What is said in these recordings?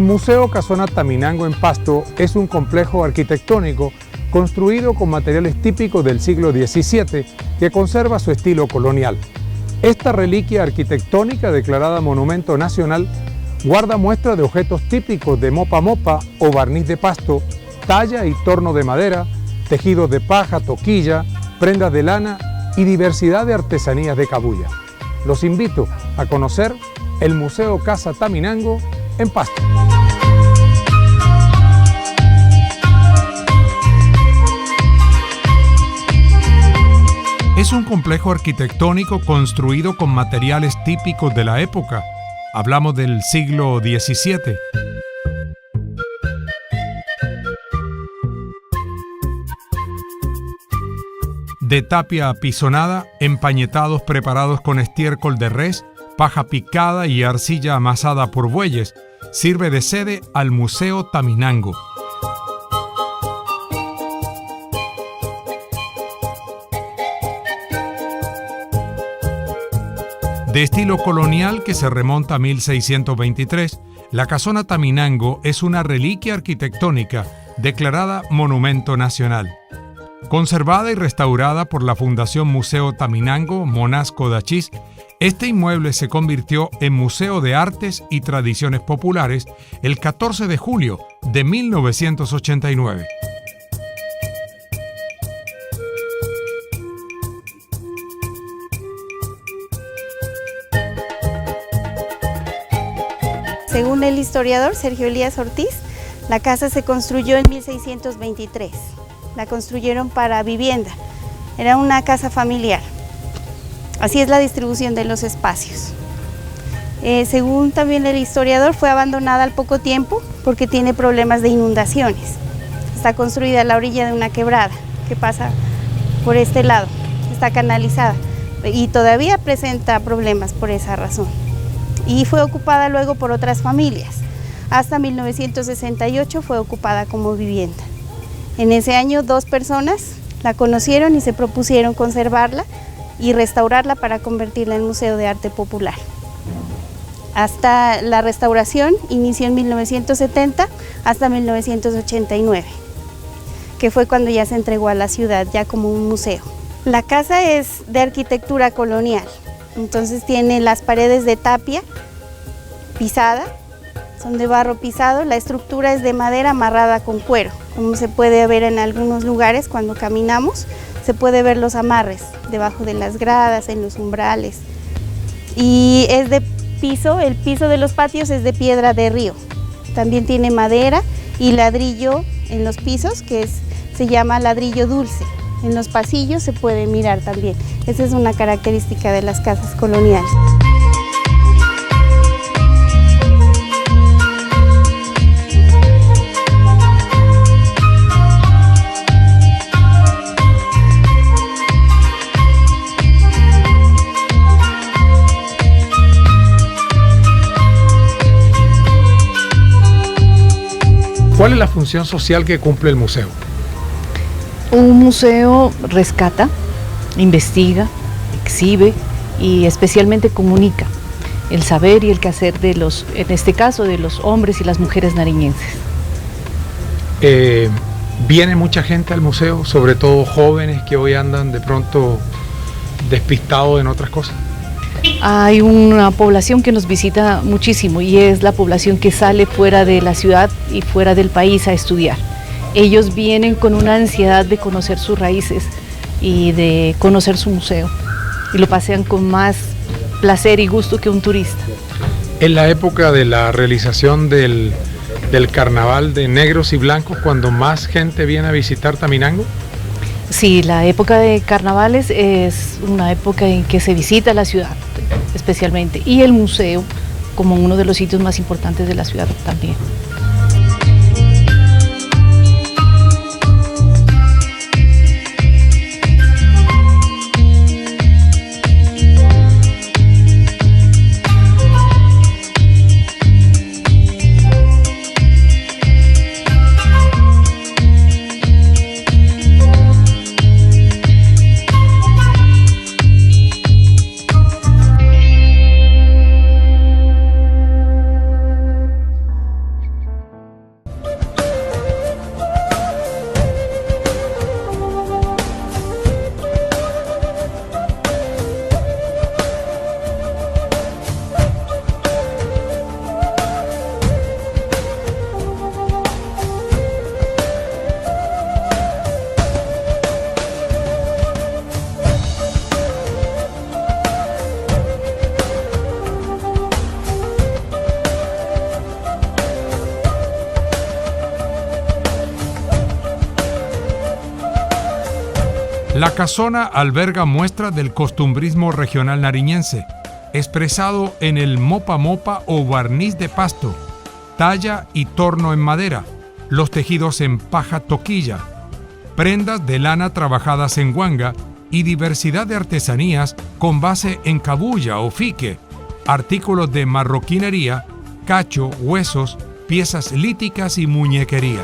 Museo Casona Taminango en Pasto es un complejo arquitectónico construido con materiales típicos del siglo XVII que conserva su estilo colonial. Esta reliquia arquitectónica declarada Monumento Nacional guarda muestra de objetos típicos de mopa mopa o barniz de pasto, talla y torno de madera, tejidos de paja, toquilla, prendas de lana y diversidad de artesanías de cabuya. Los invito a conocer el Museo Casa Taminango en Pasto. Es un complejo arquitectónico construido con materiales típicos de la época. Hablamos del siglo XVII. De tapia apisonada, empañetados preparados con estiércol de res, paja picada y arcilla amasada por bueyes, sirve de sede al Museo Taminango. De estilo colonial que se remonta a 1623, la Casona Taminango es una reliquia arquitectónica declarada Monumento Nacional. Conservada y restaurada por la Fundación Museo Taminango Monasco de Achís, este inmueble se convirtió en Museo de Artes y Tradiciones Populares el 14 de julio de 1989. Según el historiador Sergio Elías Ortiz, la casa se construyó en 1623. La construyeron para vivienda. Era una casa familiar. Así es la distribución de los espacios. Según también el historiador, fue abandonada al poco tiempo porque tiene problemas de inundaciones. Está construida a la orilla de una quebrada que pasa por este lado. Está canalizada y todavía presenta problemas por esa razón. Y fue ocupada luego por otras familias. Hasta 1968 fue ocupada como vivienda. En ese año 2 personas la conocieron y se propusieron conservarla y restaurarla para convertirla en Museo de Arte Popular. Hasta la restauración inició en 1970 hasta 1989, que fue cuando ya se entregó a la ciudad ya como un museo. La casa es de arquitectura colonial, entonces tiene las paredes de tapia pisada, son de barro pisado, la estructura es de madera amarrada con cuero, como se puede ver en algunos lugares cuando caminamos, se puede ver los amarres debajo de las gradas, en los umbrales. Y es de piso, el piso de los patios es de piedra de río. También tiene madera y ladrillo en los pisos, se llama ladrillo dulce. En los pasillos se puede mirar también. Esa es una característica de las casas coloniales. ¿Cuál es la función social que cumple el museo? Un museo rescata, investiga, exhibe y especialmente comunica el saber y el quehacer en este caso, de los hombres y las mujeres nariñenses. ¿Viene mucha gente al museo, sobre todo jóvenes que hoy andan de pronto despistados en otras cosas? Hay una población que nos visita muchísimo y es la población que sale fuera de la ciudad y fuera del país a estudiar. Ellos vienen con una ansiedad de conocer sus raíces y de conocer su museo y lo pasean con más placer y gusto que un turista. En la época de la realización del carnaval de negros y blancos, cuando más gente viene a visitar Taminango. Sí, la época de carnavales es una época en que se visita la ciudad especialmente y el museo como uno de los sitios más importantes de la ciudad también. La casona alberga muestras del costumbrismo regional nariñense, expresado en el mopa mopa o barniz de pasto, talla y torno en madera, los tejidos en paja toquilla, prendas de lana trabajadas en huanga y diversidad de artesanías con base en cabuya o fique, artículos de marroquinería, cacho, huesos, piezas líticas y muñequería.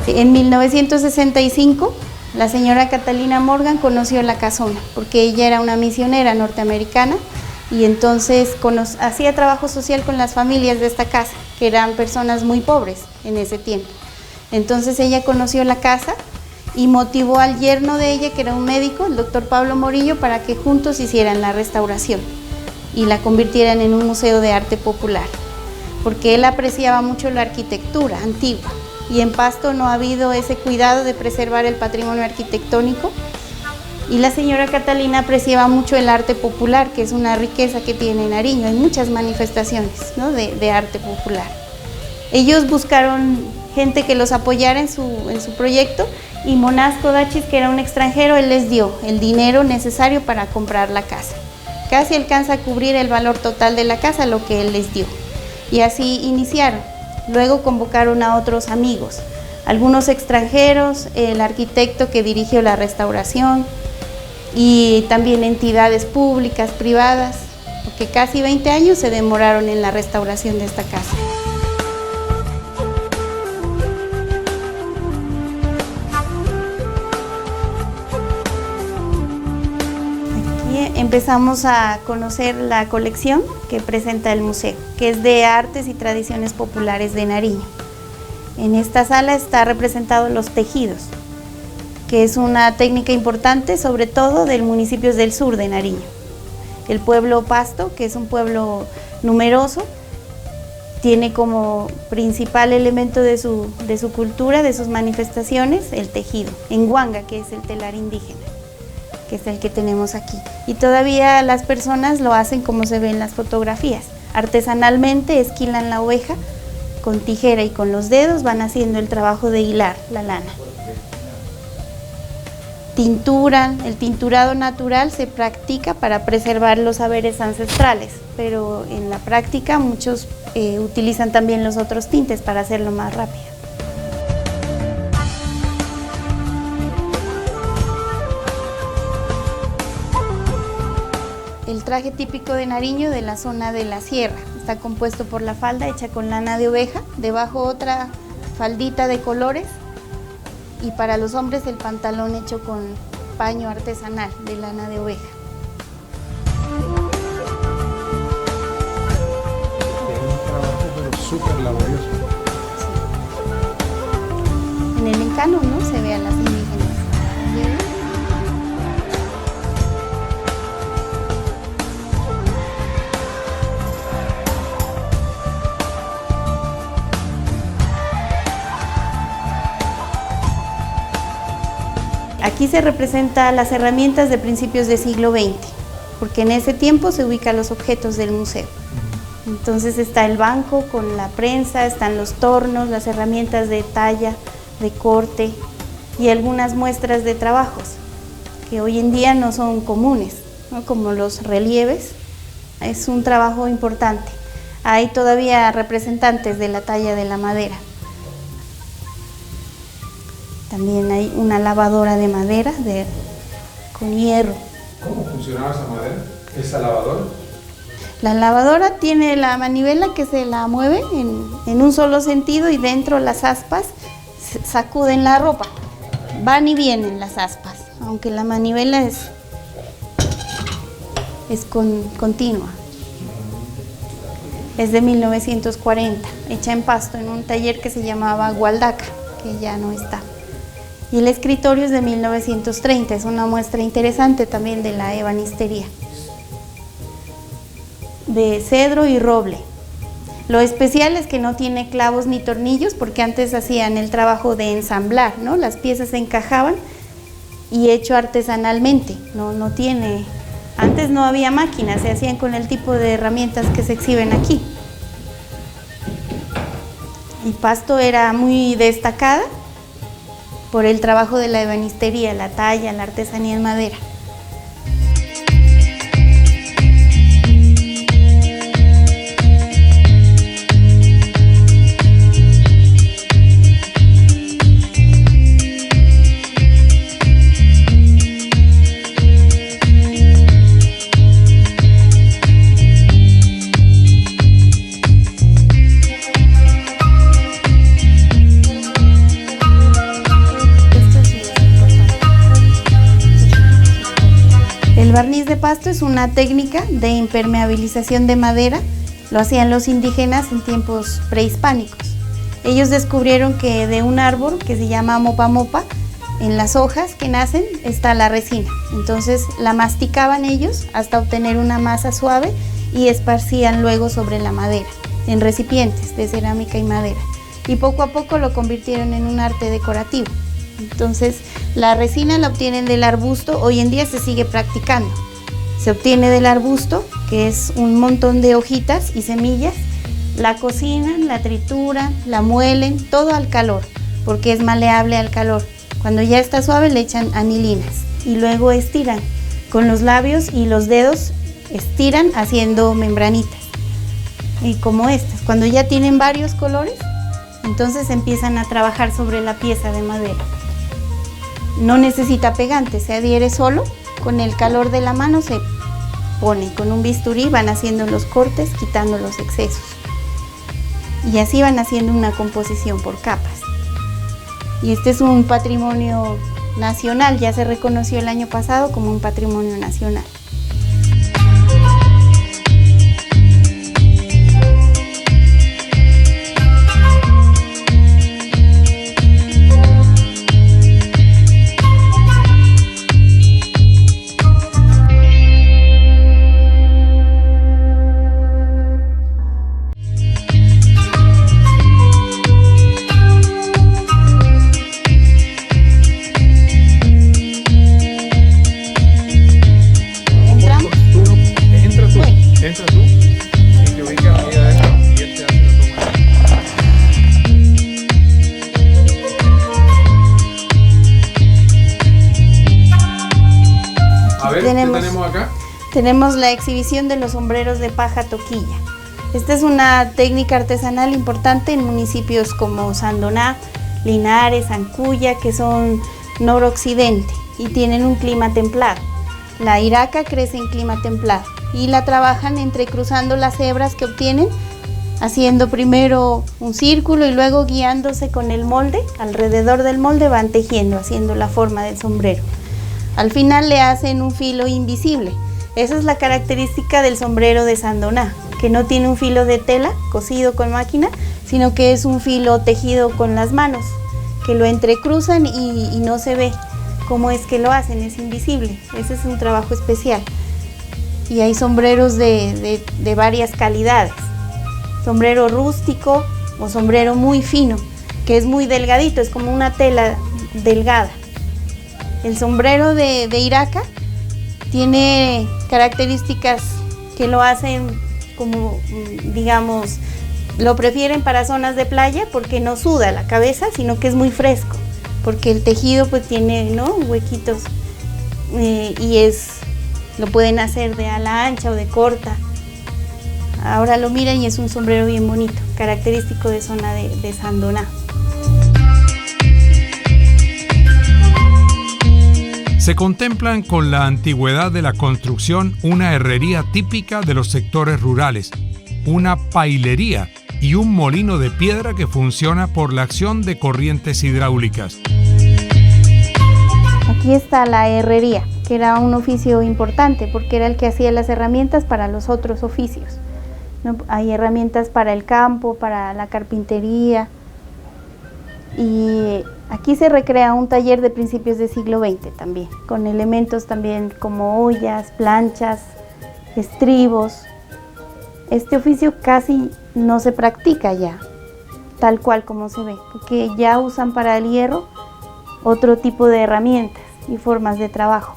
En 1965, la señora Catalina Morgan conoció la casona, porque ella era una misionera norteamericana y entonces hacía trabajo social con las familias de esta casa, que eran personas muy pobres en ese tiempo. Entonces ella conoció la casa y motivó al yerno de ella, que era un médico, el doctor Pablo Morillo, para que juntos hicieran la restauración y la convirtieran en un museo de arte popular, porque él apreciaba mucho la arquitectura antigua. Y en Pasto no ha habido ese cuidado de preservar el patrimonio arquitectónico. Y la señora Catalina apreciaba mucho el arte popular, que es una riqueza que tiene Nariño. Hay muchas manifestaciones, ¿no?, de arte popular. Ellos buscaron gente que los apoyara en su proyecto, y Monasco Dachis, que era un extranjero, él les dio el dinero necesario para comprar la casa. Casi alcanza a cubrir el valor total de la casa, lo que él les dio. Y así iniciaron. Luego convocaron a otros amigos, algunos extranjeros, el arquitecto que dirigió la restauración y también entidades públicas, privadas, porque casi 20 años se demoraron en la restauración de esta casa. Empezamos a conocer la colección que presenta el museo, que es de artes y tradiciones populares de Nariño. En esta sala está representados los tejidos, que es una técnica importante, sobre todo del municipios del sur de Nariño. El pueblo Pasto, que es un pueblo numeroso, tiene como principal elemento de su cultura, de sus manifestaciones, el tejido, en huanga, que es el telar indígena, que es el que tenemos aquí. Y todavía las personas lo hacen como se ve en las fotografías. Artesanalmente esquilan la oveja con tijera y con los dedos van haciendo el trabajo de hilar la lana. Tinturan, el tinturado natural se practica para preservar los saberes ancestrales, pero en la práctica muchos utilizan también los otros tintes para hacerlo más rápido. El traje típico de Nariño, de la zona de la sierra, está compuesto por la falda hecha con lana de oveja, debajo otra faldita de colores, y para los hombres el pantalón hecho con paño artesanal de lana de oveja. Es un trabajo pero súper laborioso. Sí. En el encano, ¿no?, se ve a las indígenas. Aquí se representan las herramientas de principios del siglo XX, porque en ese tiempo se ubican los objetos del museo. Entonces está el banco con la prensa, están los tornos, las herramientas de talla, de corte y algunas muestras de trabajos que hoy en día no son comunes, ¿no?, como los relieves. Es un trabajo importante. Hay todavía representantes de la talla de la madera. También hay una lavadora de madera con hierro. ¿Cómo funcionaba esa madera, esa lavadora? La lavadora tiene la manivela que se la mueve en un solo sentido, y dentro las aspas sacuden la ropa. Van y vienen las aspas, aunque la manivela es continua. Es de 1940, hecha en Pasto en un taller que se llamaba Gualdaca, que ya no está. Y el escritorio es de 1930, es una muestra interesante también de la ebanistería. De cedro y roble. Lo especial es que no tiene clavos ni tornillos, porque antes hacían el trabajo de ensamblar, ¿no? Las piezas se encajaban y hecho artesanalmente, no tiene, antes no había máquinas, se hacían con el tipo de herramientas que se exhiben aquí. Y Pasto era muy destacada por el trabajo de la ebanistería, la talla, la artesanía en madera. El barniz de Pasto es una técnica de impermeabilización de madera, lo hacían los indígenas en tiempos prehispánicos. Ellos descubrieron que de un árbol que se llama mopa mopa, en las hojas que nacen está la resina. Entonces la masticaban ellos hasta obtener una masa suave y esparcían luego sobre la madera, en recipientes de cerámica y madera. Y poco a poco lo convirtieron en un arte decorativo. Entonces la resina la obtienen del arbusto, hoy en día se sigue practicando. Se obtiene del arbusto, que es un montón de hojitas y semillas, la cocinan, la trituran, la muelen, todo al calor, porque es maleable al calor. Cuando ya está suave le echan anilinas y luego estiran. Con los labios y los dedos estiran haciendo membranitas. Y como estas, cuando ya tienen varios colores, entonces empiezan a trabajar sobre la pieza de madera. No necesita pegante, se adhiere solo, con el calor de la mano se pone, con un bisturí van haciendo los cortes, quitando los excesos. Y así van haciendo una composición por capas. Y este es un patrimonio nacional, ya se reconoció el año pasado como un patrimonio nacional. tenemos acá? Tenemos la exhibición de los sombreros de paja toquilla. Esta es una técnica artesanal importante en municipios como Sandoná, Linares, Ancuya, que son noroccidente y tienen un clima templado. La iraca crece en clima templado y la trabajan entrecruzando las hebras que obtienen, haciendo primero un círculo y luego guiándose con el molde. Alrededor del molde van tejiendo, haciendo la forma del sombrero. Al final le hacen un filo invisible. Esa es la característica del sombrero de Sandoná, que no tiene un filo de tela cosido con máquina, sino que es un filo tejido con las manos, que lo entrecruzan y no se ve cómo es que lo hacen, es invisible. Ese es un trabajo especial. Y hay sombreros de varias calidades. Sombrero rústico o sombrero muy fino, que es muy delgadito, es como una tela delgada. El sombrero de iraca tiene características que lo hacen como, digamos, lo prefieren para zonas de playa porque no suda la cabeza, sino que es muy fresco, porque el tejido pues tiene, ¿no?, huequitos y lo pueden hacer de ala ancha o de corta. Ahora lo miran y es un sombrero bien bonito, característico de zona de Sandoná. Se contemplan con la antigüedad de la construcción una herrería típica de los sectores rurales, una pailería y un molino de piedra que funciona por la acción de corrientes hidráulicas. Aquí está la herrería, que era un oficio importante porque era el que hacía las herramientas para los otros oficios, ¿no? Hay herramientas para el campo, para la carpintería, y aquí se recrea un taller de principios del siglo XX también, con elementos también como ollas, planchas, estribos. Este oficio casi no se practica ya, tal cual como se ve, porque ya usan para el hierro otro tipo de herramientas. y formas de trabajo,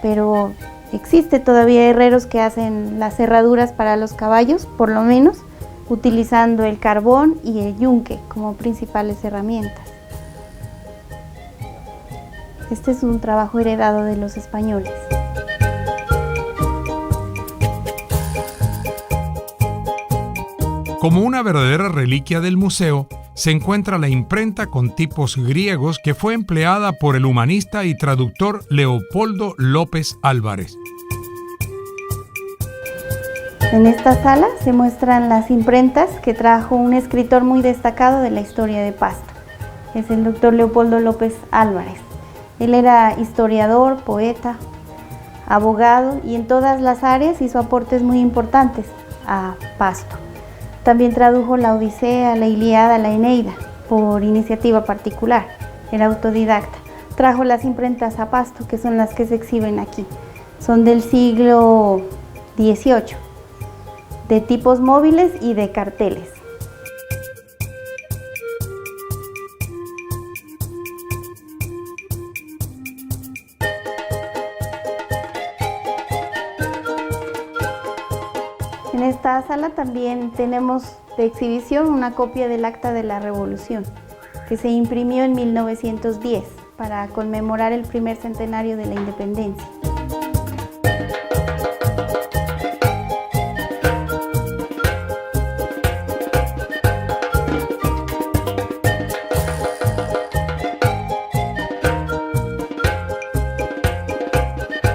pero existe todavía herreros que hacen las cerraduras para los caballos, por lo menos, utilizando el carbón y el yunque como principales herramientas. Este es un trabajo heredado de los españoles. Como una verdadera reliquia del museo, se encuentra la imprenta con tipos griegos que fue empleada por el humanista y traductor Leopoldo López Álvarez. En esta sala se muestran las imprentas que trajo un escritor muy destacado de la historia de Pasto. Es el doctor Leopoldo López Álvarez. Él era historiador, poeta, abogado y en todas las áreas hizo aportes muy importantes a Pasto. También tradujo la Odisea, la Ilíada, la Eneida, por iniciativa particular. Era autodidacta. Trajo las imprentas a Pasto, que son las que se exhiben aquí. Son del siglo XVIII, de tipos móviles y de carteles. En esta sala también tenemos de exhibición una copia del Acta de la Revolución, que se imprimió en 1910 para conmemorar el primer centenario de la independencia.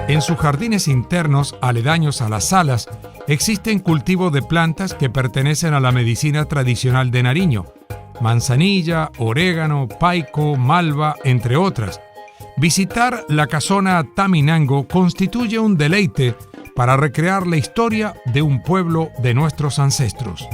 En sus jardines internos, aledaños a las salas, existen cultivos de plantas que pertenecen a la medicina tradicional de Nariño: manzanilla, orégano, paico, malva, entre otras. Visitar la casona Taminango constituye un deleite para recrear la historia de un pueblo de nuestros ancestros.